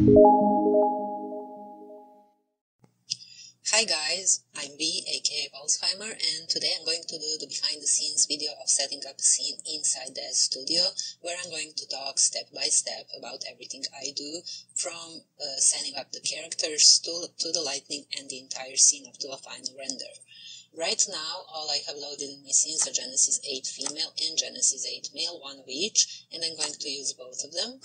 Hi guys, I'm B, aka Alzheimer, and today I'm going to do the behind the scenes video of setting up a scene inside Daz Studio, where I'm going to talk step by step about everything I do, from setting up the characters to the lighting and the entire scene up to a final render. Right now, all I have loaded in my scenes are Genesis 8 female and Genesis 8 male, one of each, and I'm going to use both of them.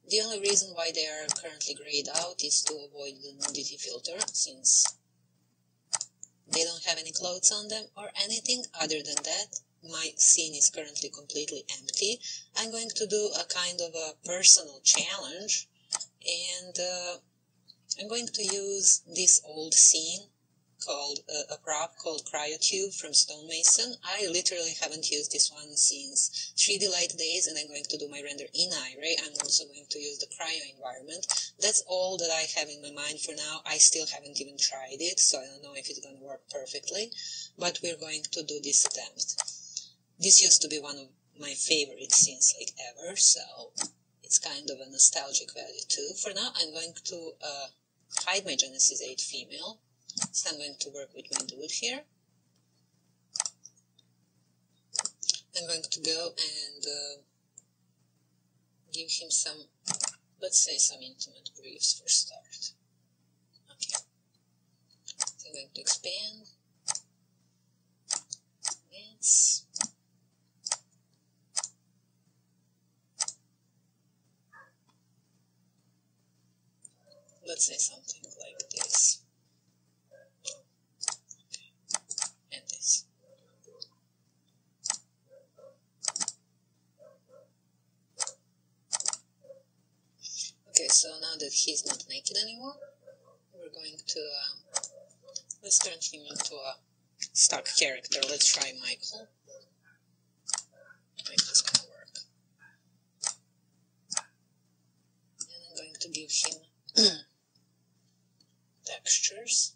The only reason why they are currently grayed out is to avoid the nudity filter, since they don't have any clothes on them or anything. Other than that, my scene is currently completely empty. I'm going to do a kind of a personal challenge, and I'm going to use this old scene called a prop called Cryo from Stonemason. I literally haven't used this one since 3D Light days, and I'm going to do my render in Iray. I'm also going to use the Cryo environment. That's all that I have in my mind for now. I still haven't even tried it, so I don't know if it's going to work perfectly, but we're going to do this attempt. This used to be one of my favorite scenes like ever, so it's kind of a nostalgic value too. For now, I'm going to hide my Genesis 8 female. So I'm going to work with my dude here. I'm going to go and give him some, let's say, some intimate briefs for start. Okay. So I'm going to expand. Let's say something like this. Okay, so now that he's not naked anymore, we're going to, let's turn him into a stock character. Let's try Michael. Michael's gonna work. And I'm going to give him textures.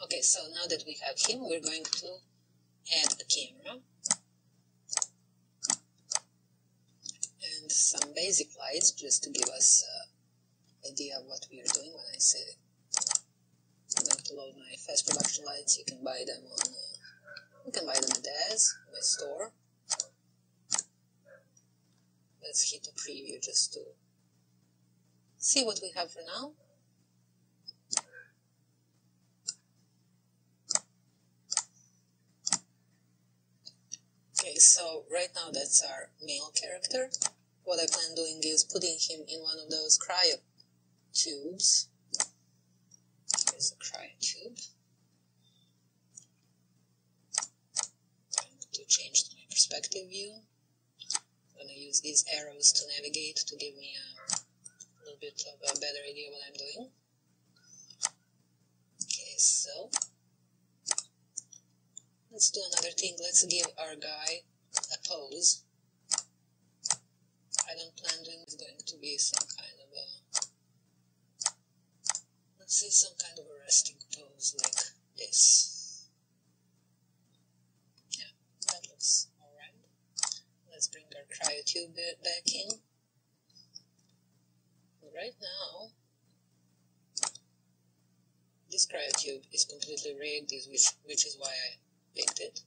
Okay, so now that we have him, we're going to add a camera and some basic lights just to give us an idea of what we are doing. When I say I'm going to load my fast production lights, you can buy them at Daz, my store. Let's hit a preview just to see what we have for now. Okay, so right now that's our male character. What I plan doing is putting him in one of those cryo tubes. Here's a cryo tube. I'm going to change to my perspective view. I'm going to use these arrows to navigate to give me a little bit of a better idea what I'm doing. Okay, so let's do another thing. Let's give our guy a pose. I don't plan doing it's going to be some kind of a, let's say some kind of a resting pose like this. Yeah, that looks alright. Let's bring our cryo tube back in. Right now, this cryo tube is completely rigged, which is why I picked it.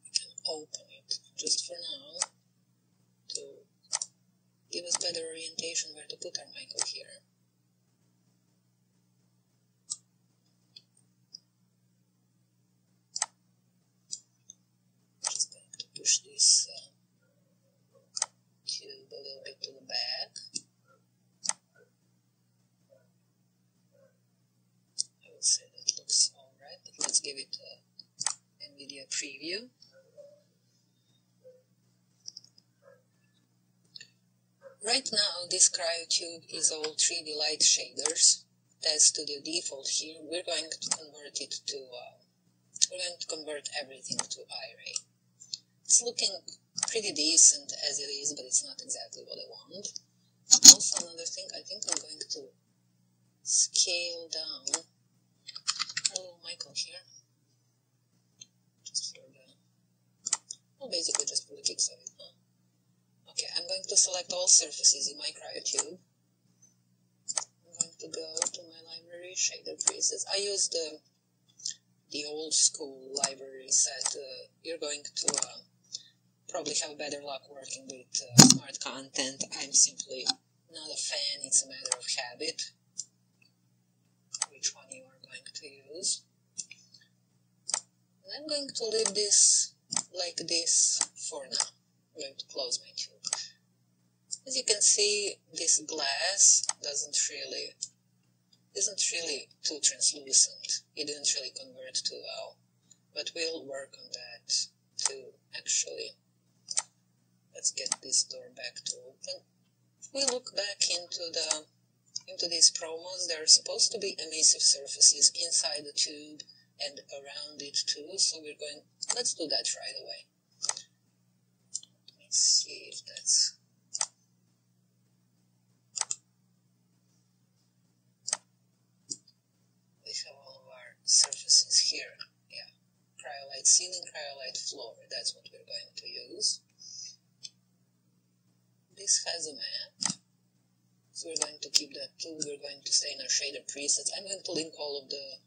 We can open it just for now to give us better orientation where to put our Michael here. Just going to push this tube a little bit to the back. I would say that looks alright, but let's give it a NVIDIA preview. Right now, this cryo tube is all 3D light shaders. Daz Studio default here. We're going to convert it to, we're going to convert everything to Iray. It's looking pretty decent as it is, but it's not exactly what I want. Also, another thing, I think I'm going to scale down a little Michael here. basically just for the kicks of it, huh? Okay, I'm going to select all surfaces in my Cryo tube. I'm going to go to my library, shader presets. I use the old school library set. You're going to probably have better luck working with smart content. I'm simply not a fan, it's a matter of habit, which one you are going to use. And I'm going to leave this like this for now. I'm going to close my tube. As you can see, this glass isn't really too translucent. It didn't really convert too well, but we'll work on that too. Actually, let's get this door back to open. If we look back into these promos, there are supposed to be emissive surfaces inside the tube and around it too, so let's do that right away. Let me see if that's... We have all of our surfaces here. Yeah, cryolite ceiling, cryolite floor, that's what we're going to use. This has a map, so we're going to keep that too. We're going to stay in our shader presets. I'm going to link all of the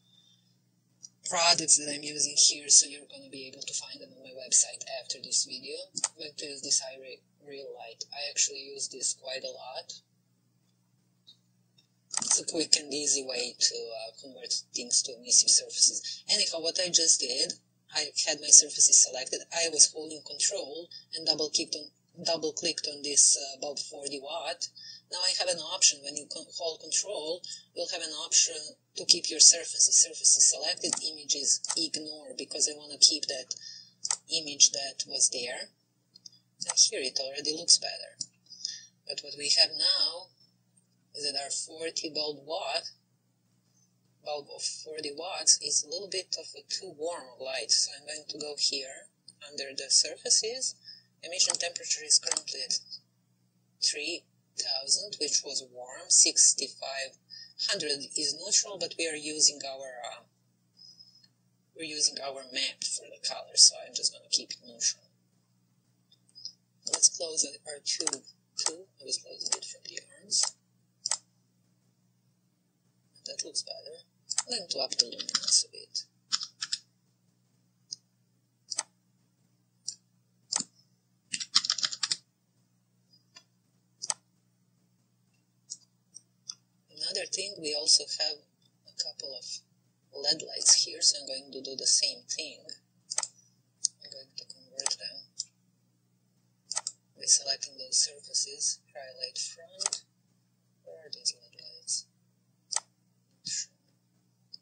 products that I'm using here, so you're going to be able to find them on my website after this video. I'm going to use this Iray real light. I actually use this quite a lot. It's a quick and easy way to convert things to emissive surfaces. Anyhow, what I just did, I had my surfaces selected. I was holding Control and double-clicked on this bulb 40 watt. Now I have an option. When you hold Control, you'll have an option to keep your surfaces selected, images ignore, because I want to keep that image that was there. And here it already looks better. But what we have now is that our 40 bulb of 40 watts is a little bit of a too warm light. So I'm going to go here under the surfaces. Emission temperature is currently at 3000, which was warm. 6500 is neutral, but we are using our map for the color, so I'm just going to keep it neutral. Let's close our tube too. I was closing it from the arms. That looks better. I'm going to up the luminance a bit. Another thing, we also have a couple of LED lights here, so I'm going to do the same thing. I'm going to convert them by selecting those surfaces. Cryolite front. Where are these LED lights?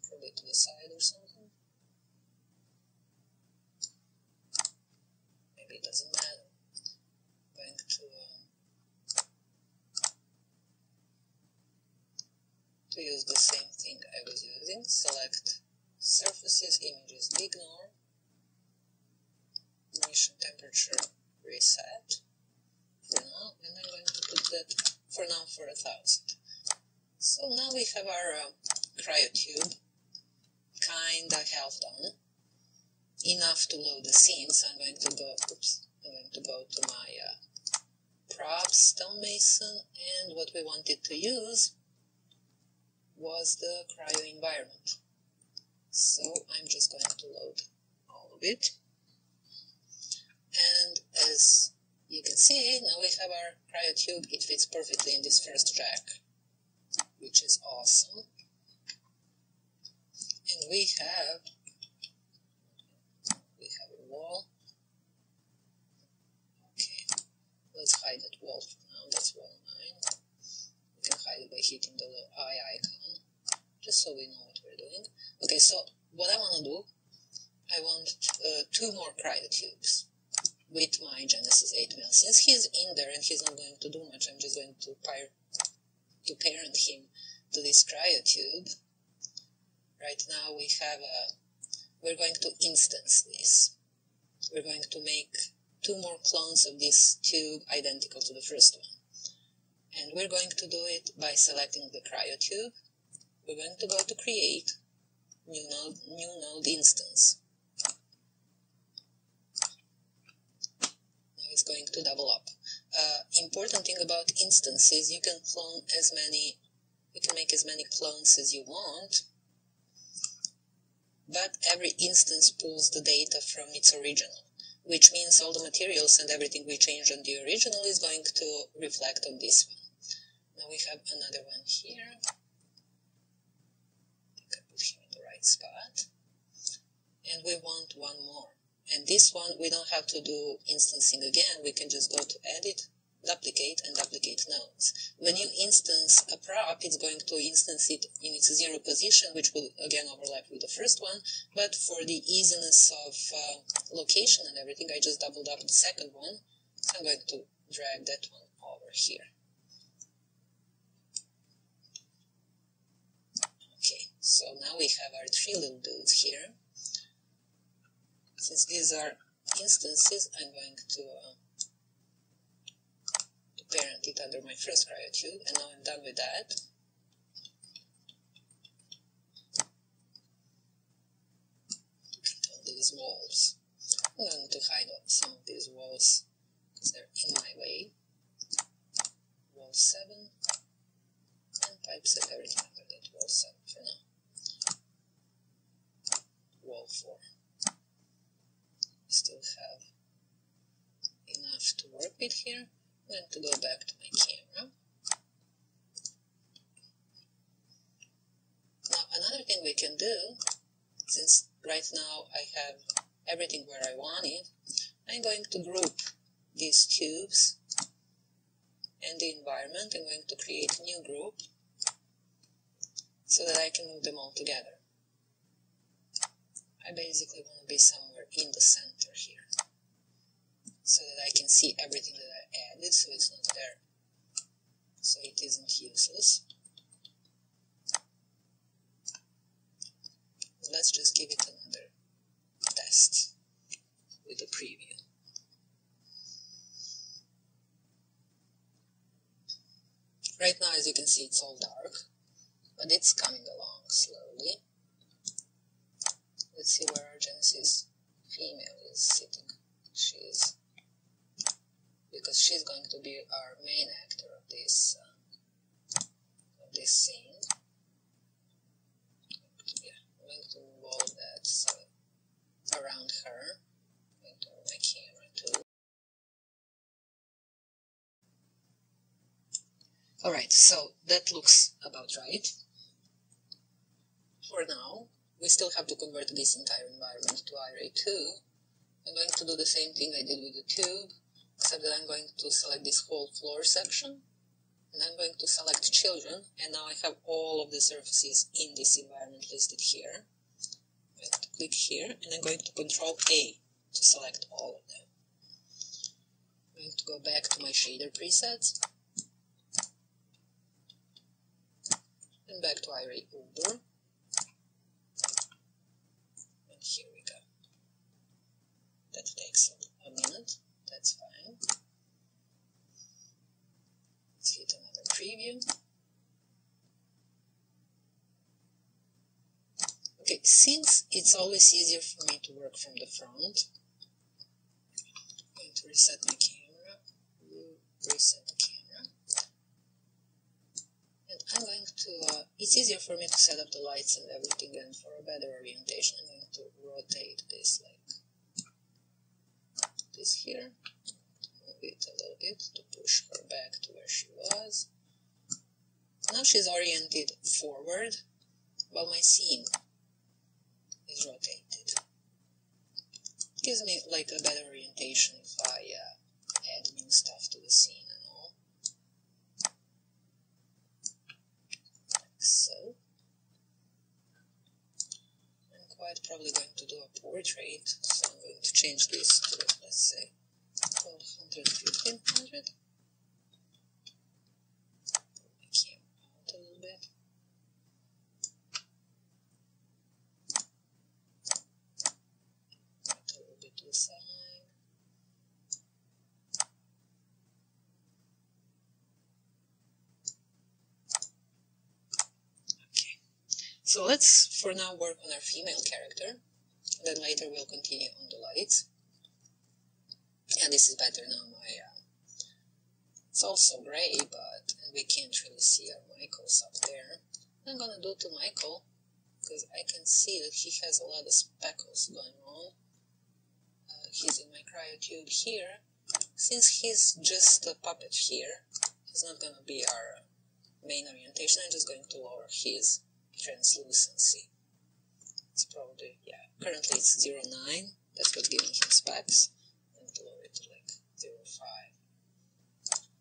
Probably to the side or something. Maybe it doesn't matter. I'm going to use the same thing I was using. Select surfaces, images, ignore, emission temperature, reset for now, and I'm going to put that for now for 1000. So now we have our Cryo tube kinda half done, enough to load the scene. So I'm going to go to my props, stonemason, and what we wanted to use was the Cryo environment. So I'm just going to load all of it. And as you can see, now we have our Cryo tube. It fits perfectly in this first jack, which is awesome. And we have a wall. Okay, let's hide that wall for now. That's wall 9. We can hide it by hitting the little eye icon, just so we know what we're doing. Okay, so what I want to do, I want 2 more Cryo tubes with my Genesis 8mm. Since he's in there and he's not going to do much, I'm just going to parent him to this Cryo tube. Right now we're going to instance this. We're going to make 2 more clones of this tube identical to the first one. And we're going to do it by selecting the Cryo tube. We're going to go to Create, New Node Instance. going to double up. Important thing about instances, you can make as many clones as you want, but every instance pulls the data from its original, which means all the materials and everything we changed on the original is going to reflect on this one. Now we have another one here. I think I put him in the right spot. And we want one more. And this one, we don't have to do instancing again. We can just go to Edit, Duplicate, and Duplicate Nodes. When you instance a prop, it's going to instance it in its 0 position, which will again overlap with the first one. But for the easiness of location and everything, I just doubled up the second one. So I'm going to drag that one over here. Okay, so now we have our 3 little dudes here. Since these are instances, I'm going to parent it under my first cryo tube, and now I'm done with that. Look at all these walls. I'm going to hide some of these walls because they're in my way. Wall 7, and pipe set everything under that wall 7 for now. Wall 4. Still have enough to work with here. I'm going to go back to my camera. Now another thing we can do, since right now I have everything where I want it, I'm going to group these tubes and the environment. I'm going to create a new group so that I can move them all together. I basically want to be somewhere in the center here, so that I can see everything that I added, so it's not there, so it isn't useless. Let's just give it another test with the preview. Right now, as you can see, it's all dark, but it's coming along slowly. Let's see where our Genesis female is sitting. Because she's going to be our main actor of this scene. Yeah, I'm going to move all of that so around her. I'm going to move my camera too. Alright, so that looks about right. For now, we still have to convert this entire environment to Iray 2. I'm going to do the same thing I did with the tube, except that I'm going to select this whole floor section, and I'm going to select children, and now I have all of the surfaces in this environment listed here. I'm going to click here, and I'm going to Control A to select all of them. I'm going to go back to my shader presets, and back to Iray Uber. Here we go. That takes a minute. That's fine. Let's hit another preview. Okay, since it's always easier for me to work from the front, I'm going to reset my camera. Reset the camera. And I'm going to, it's easier for me to set up the lights and everything, and for a better orientation, I'm going to rotate this like this here, move it a little bit to push her back to where she was. Now she's oriented forward, while my scene is rotated. Gives me like a better orientation if I add new stuff to the scene and all. Like so. I'm quite probably going to do a portrait, so I'm going to change this to, let's say, 1200, 1500. Put my camera out a little bit. Put a little bit to the side. Okay. So let's, for now, work on our female character. Then later we'll continue on the lights. Yeah, this is better now. It's also gray, but we can't really see our Michael's up there. I'm gonna do to Michael, because I can see that he has a lot of speckles going on. He's in my cryo tube here. Since he's just a puppet here, he's not gonna be our main orientation. I'm just going to lower his translucency. It's probably, yeah, currently it's 0.9. That's what's giving him specs. I'm going to lower it to like 0.5.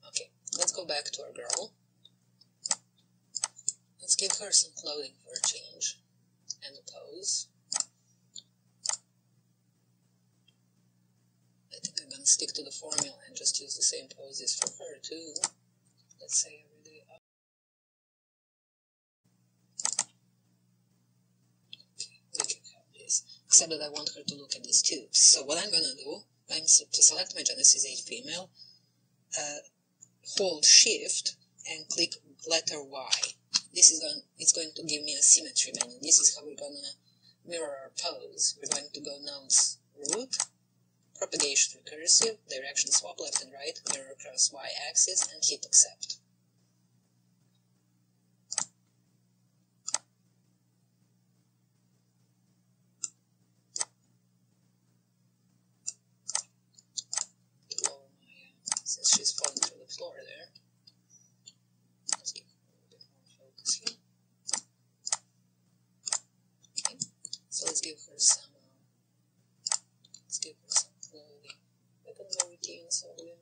Okay, let's go back to our girl. Let's give her some clothing for a change and a pose. I think I'm gonna stick to the formula and just use the same poses for her too. Let's say every day up. Okay, we can have this. Except that I want her to look at these tubes. So what I'm gonna do, I'm to select my Genesis 8 female, hold Shift and click letter Y. This is it's going to give me a symmetry menu. This is how we're gonna mirror our pose. We're going to go nodes root, propagation recursive, direction swap left and right, mirror across Y axis, and hit accept. To lower my, since she's falling through the floor there, let's give her a little bit more focus here. Okay, so let's give her some clothing. I can go with you and solve them.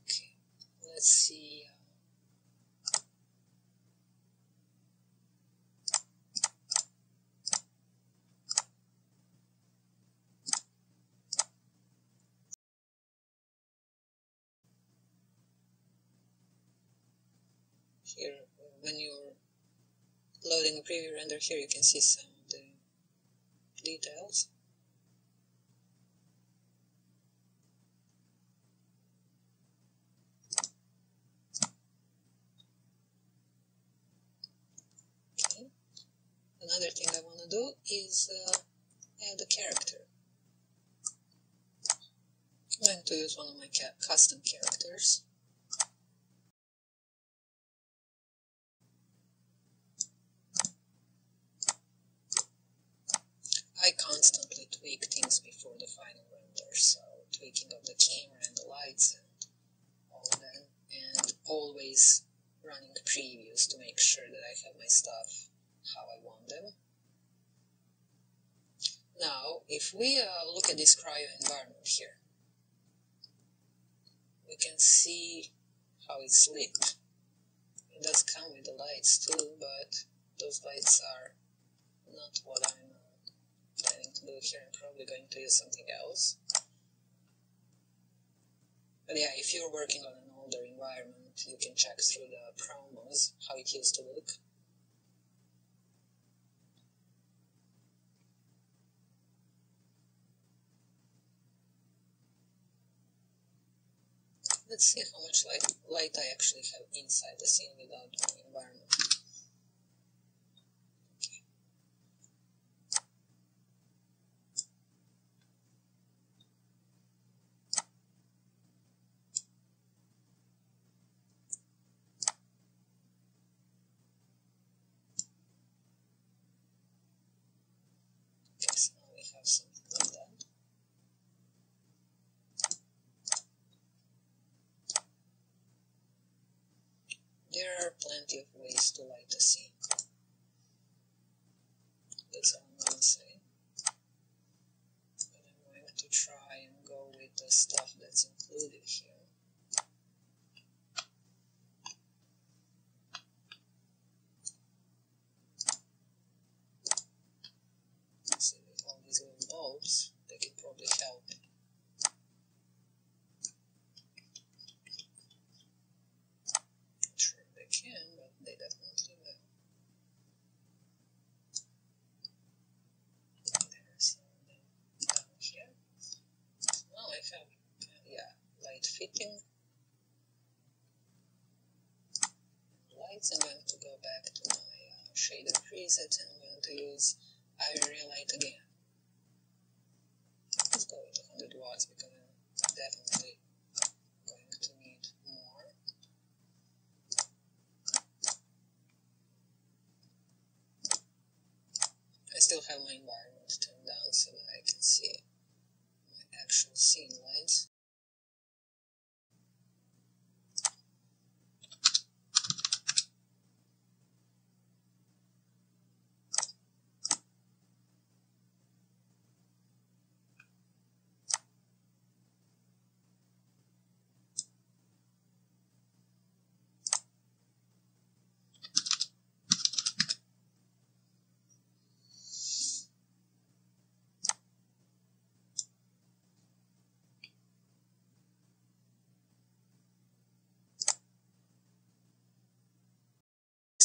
Okay, let's see. Here, when you're loading a preview render here, you can see some of the details. Okay. Another thing I want to do is add a character. I'm going to use one of my custom characters. I constantly tweak things before the final render, so tweaking of the camera and the lights and all of that, and always running previews to make sure that I have my stuff how I want them. Now, if we look at this cryo environment here, we can see how it's lit. It does come with the lights too, but those lights are not what I'm planning to do here. I'm probably going to use something else. But yeah, if you're working on an older environment, you can check through the promos how it used to look. Let's see how much light I actually have inside the scene without my environment. Okay, so now we have something like that. There are plenty of ways to light a scene. That's all I'm going to say. But I'm going to try and go with the stuff that's included here. See, with all these little bulbs, they can probably help. Sure they can, but they definitely will. There's something down here. Now I have, yeah, light fitting. Lights. I'm going to go back to my shader preset and I'm going to use Iray light again. Let's go with 100 watts because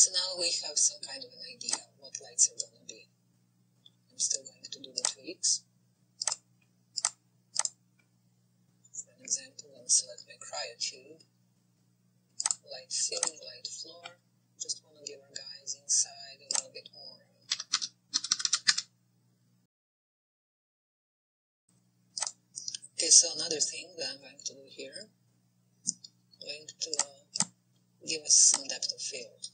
so now we have some kind of an idea what lights are going to be. I'm still going to do the tweaks. For an example, I'll select my Cryo tube, light ceiling, light floor. Just want to give our guys inside a little bit more. Okay, so another thing that I'm going to do here, I'm going to give us some depth of field.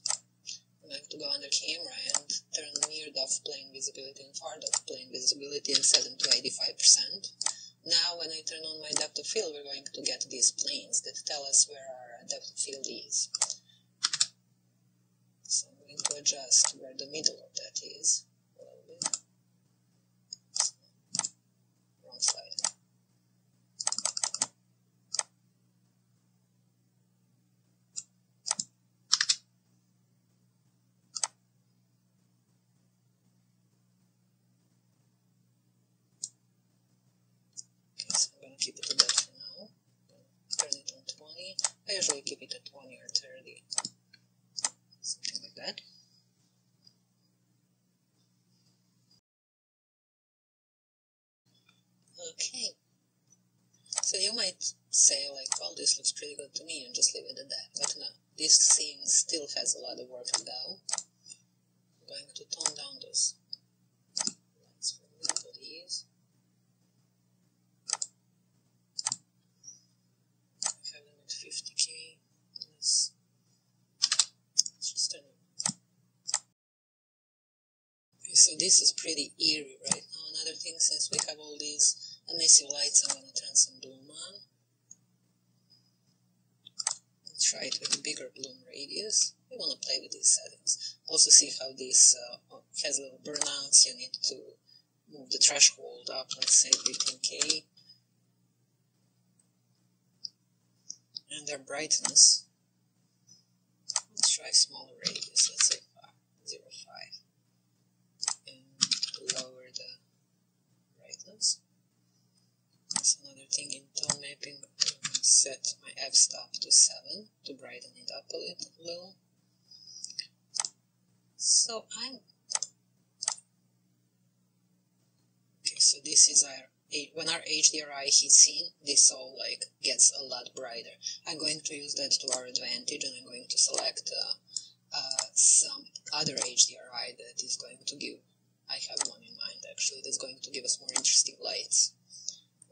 I'm going to go under camera and turn near depth plane visibility and far depth plane visibility and set them to 85%. Now when I turn on my depth of field, we're going to get these planes that tell us where our depth of field is. So I'm going to adjust where the middle of that is a little bit. Wrong slide. Keep it at that for now. Turn it on 20. I usually keep it at 20 or 30. Something like that. Okay. So you might say like, well, this looks pretty good to me and just leave it at that. But no, this scene still has a lot of work to do. I'm going to tone down those lights for a little bit ease. I have them at 50k. Let's just turn it. Okay, so this is pretty eerie right now. Another thing, since we have all these emissive lights, I'm going to turn some bloom on. Try it with a bigger bloom radius. We want to play with these settings. Also see how this has little burnouts. You need to move the threshold up, let's say 15k. And their brightness, let's try smaller radius, let's say 0.5. And lower the brightness. That's another thing in tone mapping. Set my f-stop to 7 to brighten it up a little. So okay, so this is when our HDRI hits in, this all like gets a lot brighter. I'm going to use that to our advantage, and I'm going to select some other HDRI that is going to give, I have one in mind actually, that's going to give us more interesting lights.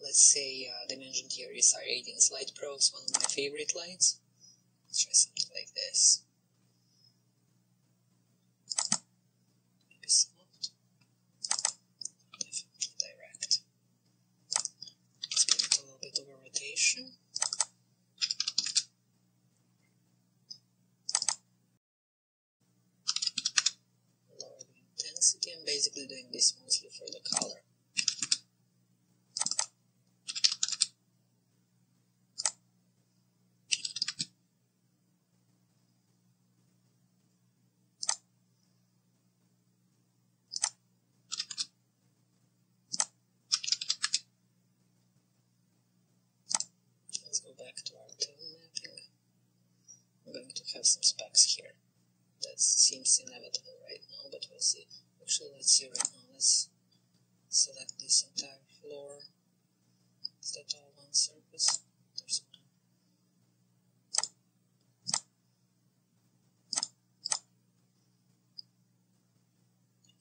Let's say Dimension Theory's Radiance Light Pro is one of my favorite lights. Let's try something like this. Maybe soft. Definitely direct. Let's give it a little bit of a rotation. Lower the intensity. I'm basically doing this mostly for the color. Go back to our tone mapping. I'm going to have some specs here. That seems inevitable right now, but we'll see. Actually, let's see right now. Let's select this entire floor. Is that all one surface? There's one.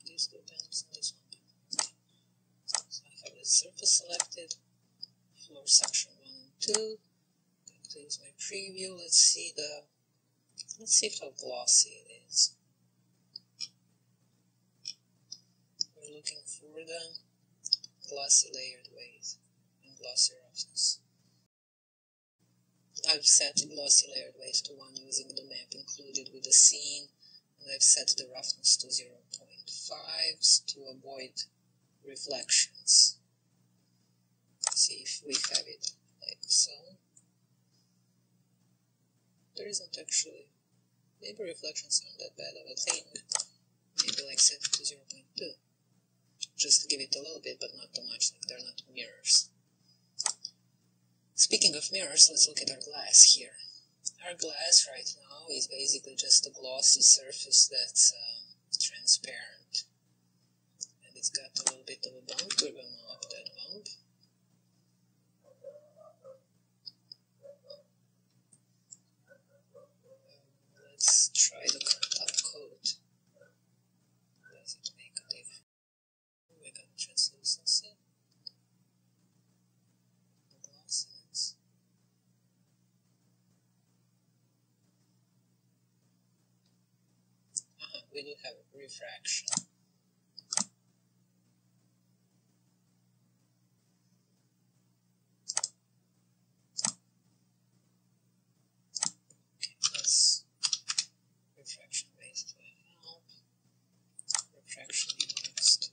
These two panels and this one. Okay. So I have the surface selected. Floor section 1 and 2. To use my preview, let's see how glossy it is. We're looking for the glossy layered weight and glossy roughness. I've set glossy layered weight to 1 using the map included with the scene, and I've set the roughness to 0.5 to avoid reflections. See if we have it like so. There isn't actually, maybe reflections aren't that bad of a thing. Maybe like set it to 0.2. Just to give it a little bit, but not too much, like they're not mirrors. Speaking of mirrors, let's look at our glass here. Our glass right now is basically just a glossy surface that's transparent, and it's got a little bit of a bump. We're going to up that bump. Let's try the top coat. Does it make a difference? We're going to translucency. The glossiness. We do have refraction. Okay, let's refraction based help. Refraction index 2.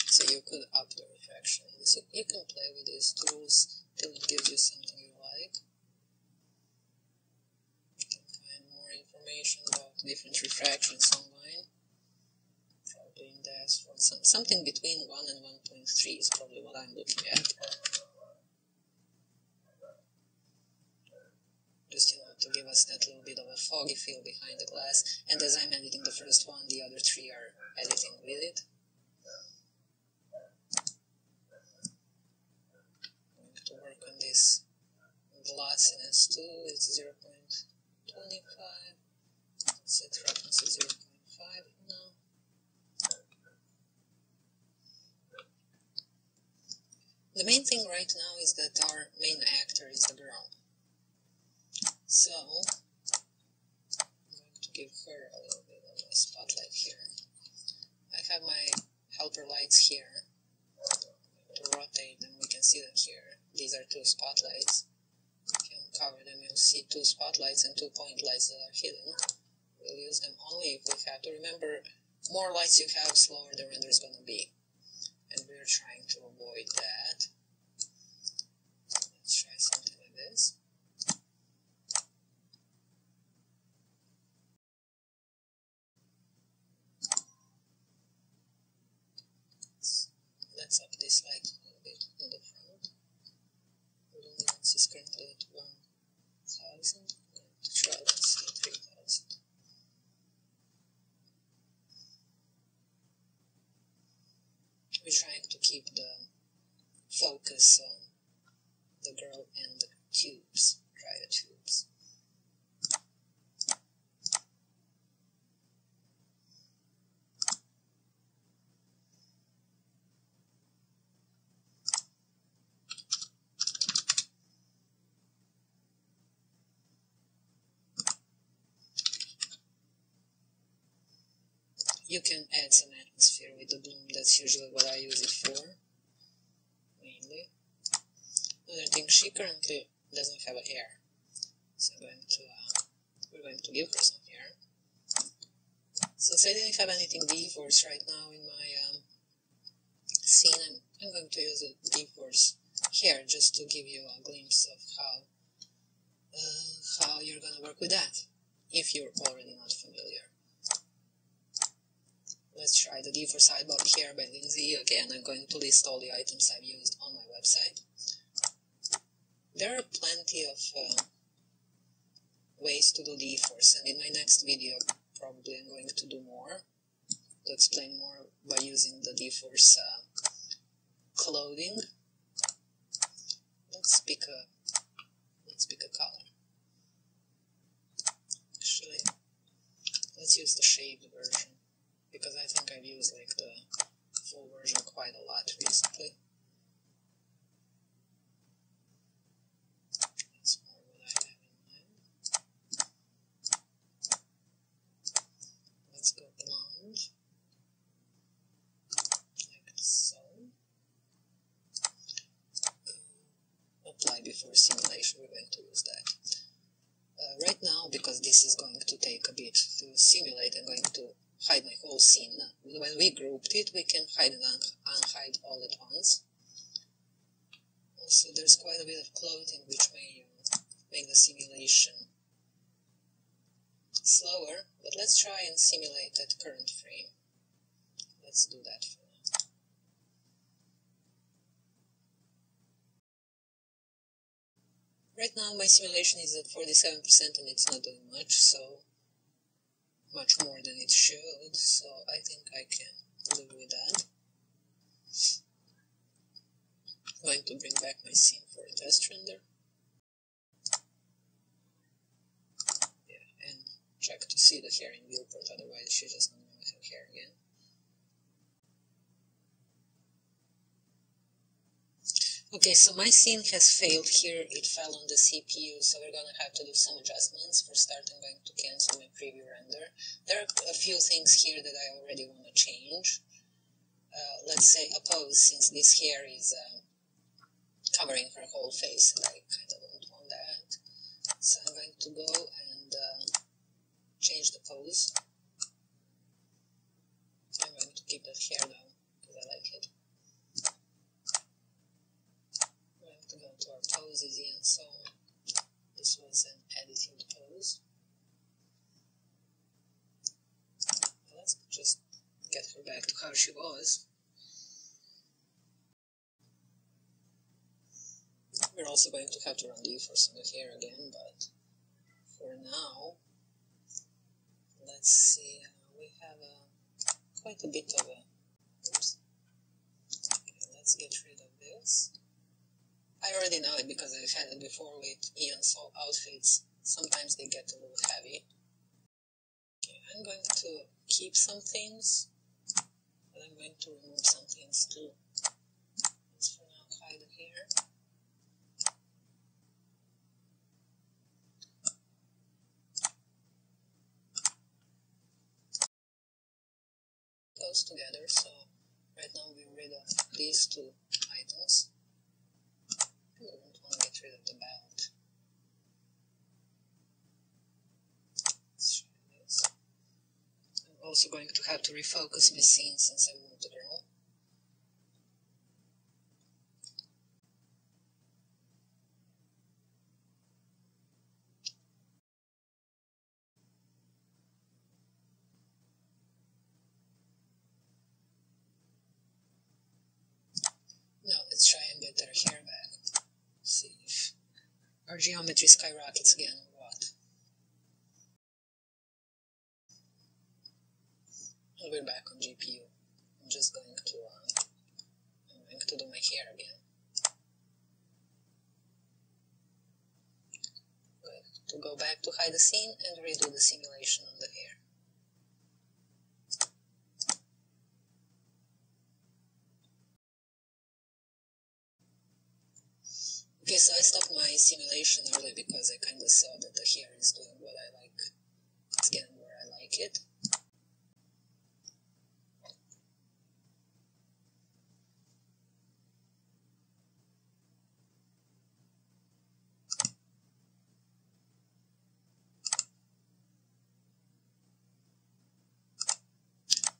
So you could up the refraction. So you can play with these tools till it gives you something you like. You can find more information about different refractions online. Probably in Daz for something between 1 and 1.3 is probably what I'm looking at. Just, to give us that little bit of a foggy feel behind the glass. And as I'm editing the first one, the other 3 are editing with it. To work on this glossiness too. It's 0.25. Set reference is 0.5 now. The main thing right now is that our main actor is the girl. So I'm going to give her a little bit of a spotlight here. I have my helper lights here. To rotate them, we can see them here. These are 2 spotlights. If you uncover them, you'll see 2 spotlights and 2 point lights that are hidden. We'll use them only if we have to. Remember, more lights you have, slower the render is going to be. And we're trying to avoid that. Let's try something like this. Let's up this light a little bit in the front. Luminance is currently at 1000. I'm going to try and see 3000. We're trying to keep the focus on the girl and the tubes, cryo tubes. You can add some atmosphere with the bloom. That's usually what I use it for, mainly. Another thing, she currently doesn't have air, so we're going to give her some air. Since I didn't have anything D-force right now in my scene, I'm going to use a D-force here just to give you a glimpse of how you're going to work with that, if you're already not familiar. Let's try the D4 sidebar here by Lindsay. Again, I'm going to list all the items I've used on my website. There are plenty of ways to do D-force, and in my next video probably I'm going to do more, to explain more by using the D-force clothing. Let's pick a color. Actually, let's use the shaved version, because I think I've used like the full version quite a lot recently. That's more what I have in mind. Let's go blonde, like so. Apply before simulation, we're going to use that. Right now, because this is going to take a bit to simulate, I'm going to hide my whole scene. When we grouped it, we can hide and unhide all at once. Also, there's quite a bit of clothing which may make the simulation slower, but let's try and simulate that current frame. Let's do that for now. Right now my simulation is at 47% and it's not doing much, so much more than it should, so I think I can live with that. I'm going to bring back my scene for a test render. Yeah, and check to see the hair in viewport, otherwise she's just not going to have hair again. Okay, so my scene has failed here, it fell on the CPU, so we're gonna have to do some adjustments. For start, I'm going to cancel my preview render. There are a few things here that I already want to change. Let's say a pose, since this hair is covering her whole face, and I kind of don't want that. So I'm going to go and change the pose. I'm going to keep that hair down, because I like it. To go to our poses and so on. This was an edited pose. Let's just get her back to how she was. We're also going to have to run the efforts on the hair again, but for now, let's see, we have quite a bit of a... Oops. Okay, let's get rid of this. I already know it because I've had it before with Ian's outfits. Sometimes they get a little heavy. Okay, I'm going to keep some things, but I'm going to remove some things too. Let's for now hide the hair. Goes together, so right now we're rid of these two items. I don't want to get rid of the belt. Let's try this. I'm also going to have to refocus my scene since I moved the girl. Now let's try and get her hair back. See if our geometry skyrockets again or what. And we're back on GPU. I'm just going to do my hair again. I'm going to go back to hide the scene and redo the simulation on the hair. Okay, so I stopped my simulation early because I kind of saw that the hair is doing what I like. It's getting where I like it.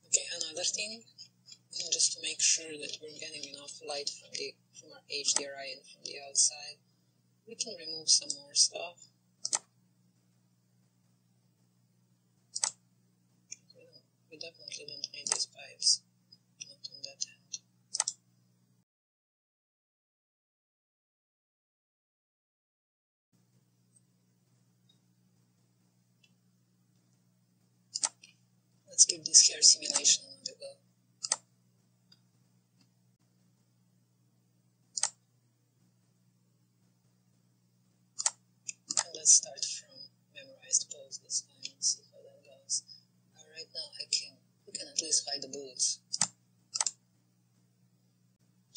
Okay, another thing, just to make sure that we're getting enough light from our HDRI and from the outside, we can remove some more stuff. We definitely don't need these pipes, not on that end. Let's give this hair simulation another go. And let's start from memorized pose this time and see how that goes. Right now we can at least hide the bullets,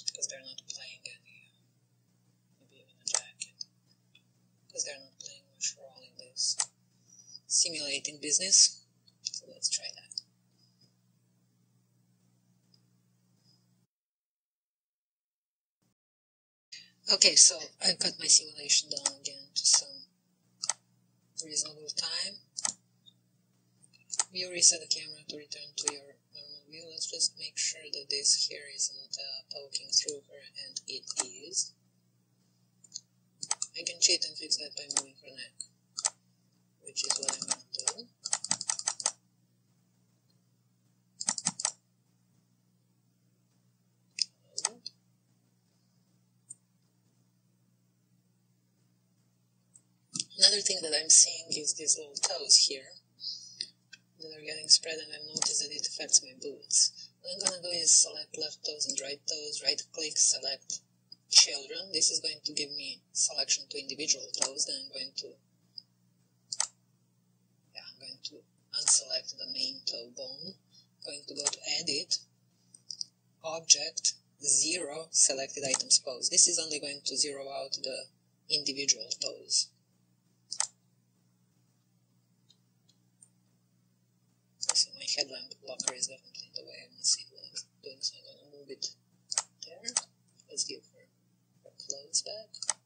because they're not playing any, maybe even a jacket, because they're not playing much role in this simulating business. So let's try that. Okay, so I've got my simulation down again to some reasonable time. You reset the camera to return to your normal view. Let's just make sure that this hair isn't poking through her, and it is. I can cheat and fix that by moving her neck, which is what I'm going to do. Another thing that I'm seeing is these little toes here that are getting spread, and I've noticed that it affects my boots. What I'm going to do is select left toes and right toes, right click, select children. This is going to give me selection to individual toes. Then I'm going to unselect the main toe bone. I'm going to go to Edit, Object, 0, Selected Items Pose. This is only going to zero out the individual toes. So my headlamp blocker is definitely in the way. I don't see what I'm doing, so I'm going to move it there. Let's give her clothes back.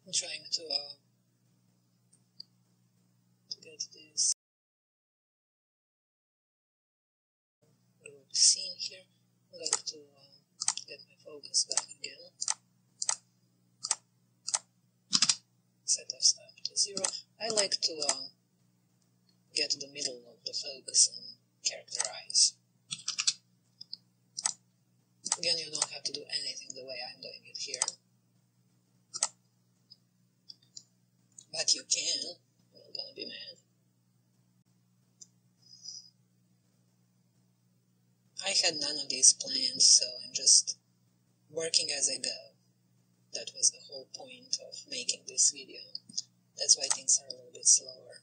I'm trying to get this scene here. I'm going to get my focus back again. Set f-stop to 0. I like to get the middle of the focus and character eyes. Again, you don't have to do anything the way I'm doing it here. But you can. I'm gonna be mad. I had none of these plans, so I'm just working as I go. That was the whole point of making this video. That's why things are a little bit slower.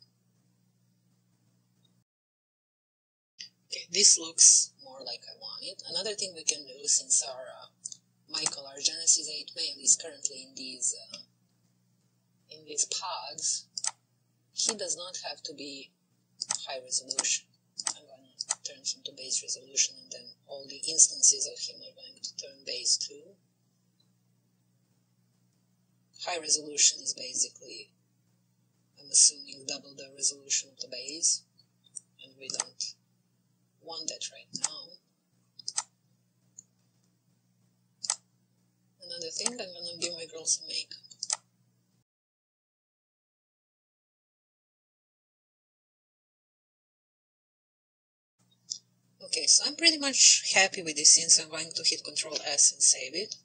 Okay, this looks more like I want it. Another thing we can do, since our Michael, our Genesis 8 male, is currently in these pods, he does not have to be high resolution. I'm going to turn him to base resolution, and then all the instances of him are going to turn base too. High resolution is basically, I'm assuming, double the resolution of the base, and we don't want that right now. Another thing, I'm going to give my girl some makeup. Okay, so I'm pretty much happy with this scene, so I'm going to hit Ctrl S and save it.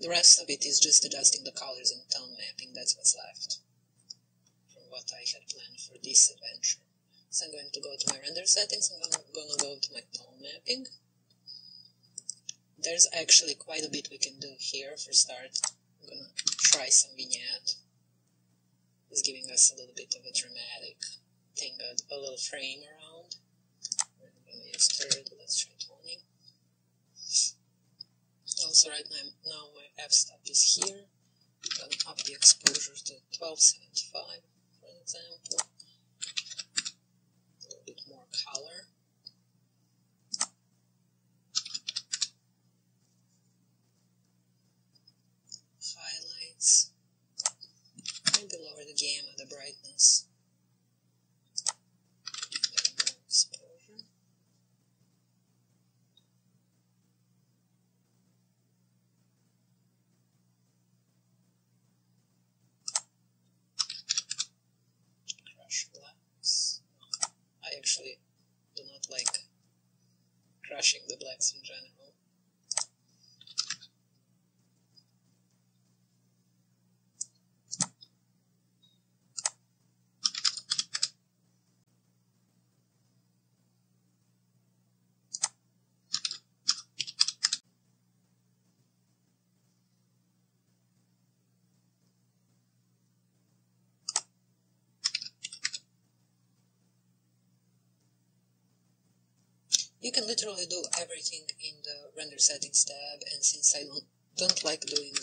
The rest of it is just adjusting the colors and tone mapping. That's what's left from what I had planned for this adventure. So I'm going to go to my render settings, I'm going to go to my tone mapping. There's actually quite a bit we can do here. For start, I'm going to try some vignette. It's giving us a little bit of a dramatic thing, a little frame around. We're going to use 30, let's try 20. Also right now my f-stop is here. I'm going to up the exposure to 1275, for example. A little bit more color. Highlights. Maybe lower the gamma, the brightness. More exposure. Crush blacks. I actually do not like crushing the blacks in general. You can literally do everything in the render settings tab, and since I don't like doing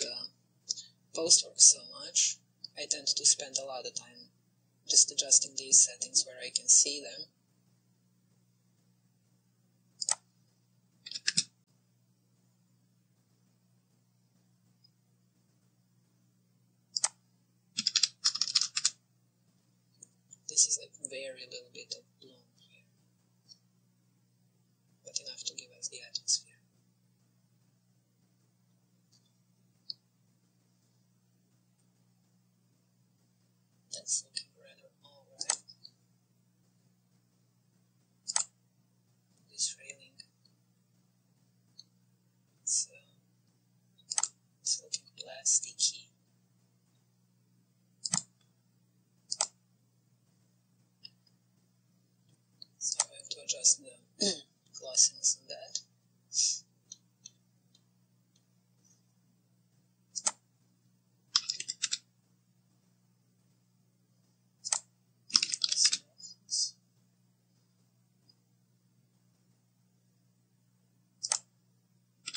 post work so much, I tend to spend a lot of time just adjusting these settings where I can see them. This is like very little bit of bloom here, but enough to give us the atmosphere. That's looking rather alright. This railing sticky. So I have to adjust the glossiness on that.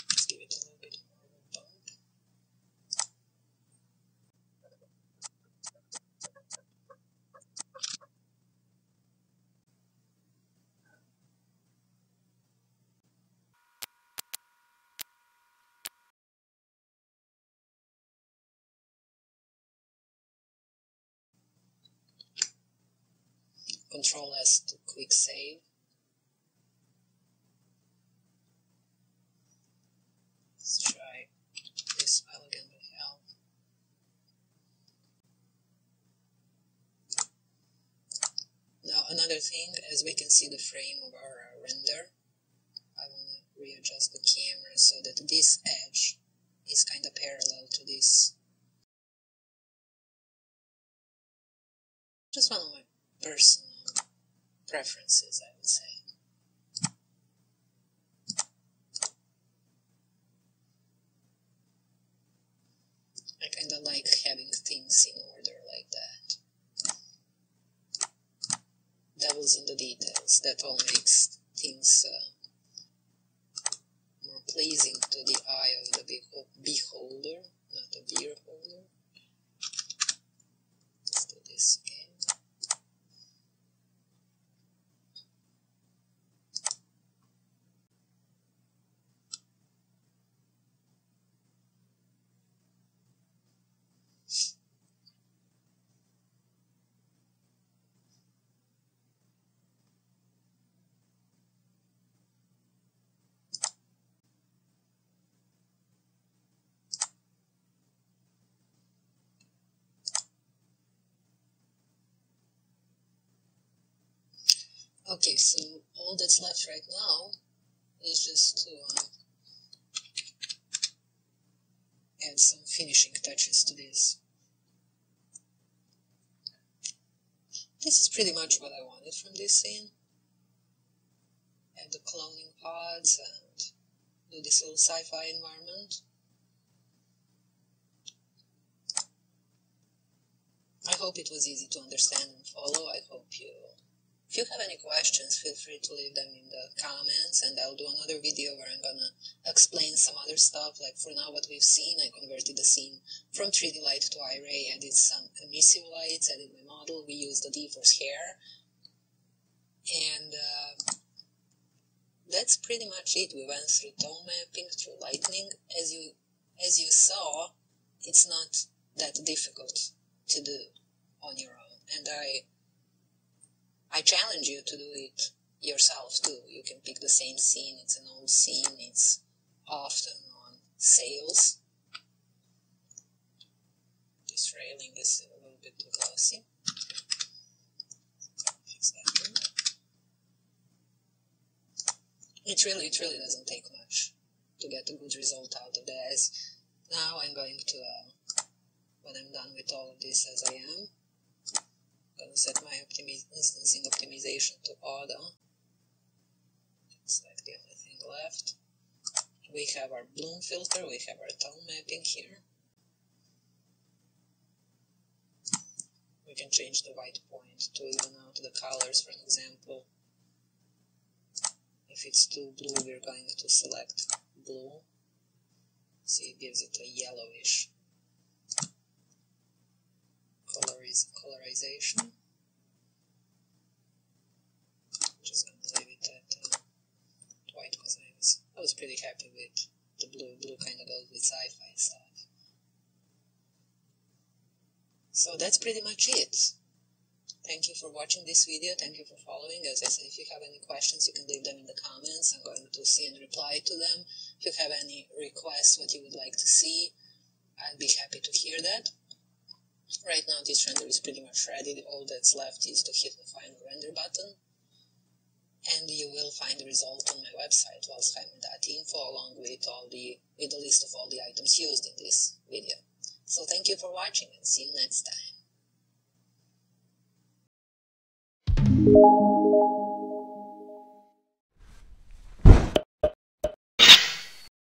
Let's give it a little bit more of a bump. Control S to quick save. Let's try this file again with help. Now another thing, as we can see the frame of our render, I want to readjust the camera so that this edge is kind of parallel to this. Just one of my personal preferences, I would say. I kind of like having things in order like that. Devil's in the details. That all makes things more pleasing to the eye of the beholder, not the beer holder. Let's do this again. Okay, so all that's left right now is just to add some finishing touches to this. This is pretty much what I wanted from this scene. Add the cloning pods and do this little sci-fi environment. I hope it was easy to understand and follow. I hope if you have any questions, feel free to leave them in the comments, and I'll do another video where I'm gonna explain some other stuff. Like for now, what we've seen, I converted the scene from 3D light to Iray, added some emissive lights, added my model, we used the D-Force hair, and that's pretty much it. We went through tone mapping, through lighting. As you saw, it's not that difficult to do on your own, and I challenge you to do it yourself too. You can pick the same scene, it's an old scene, it's often on sales. This railing is a little bit too glossy. Fix that too. It really doesn't take much to get a good result out of this. Now I'm going to, when I'm done with all of this as I am, I'm going to set my instancing optimization to auto. It's like the only thing left. We have our bloom filter, we have our tone mapping here. We can change the white point to even out the colors, for example. If it's too blue, we're going to select blue. See, it gives it a yellowish colorization. I'm just going to leave it at white because I was pretty happy with the blue. Blue kind of goes with sci-fi stuff. So that's pretty much it. Thank you for watching this video. Thank you for following. As I said, if you have any questions, you can leave them in the comments. I'm going to see and reply to them. If you have any requests, what you would like to see, I'd be happy to hear that. Right now this render is pretty much ready. All that's left is to hit the final render button, and you will find the result on my website, walzheimer.info, along with a list of all the items used in this video. So thank you for watching and see you next time.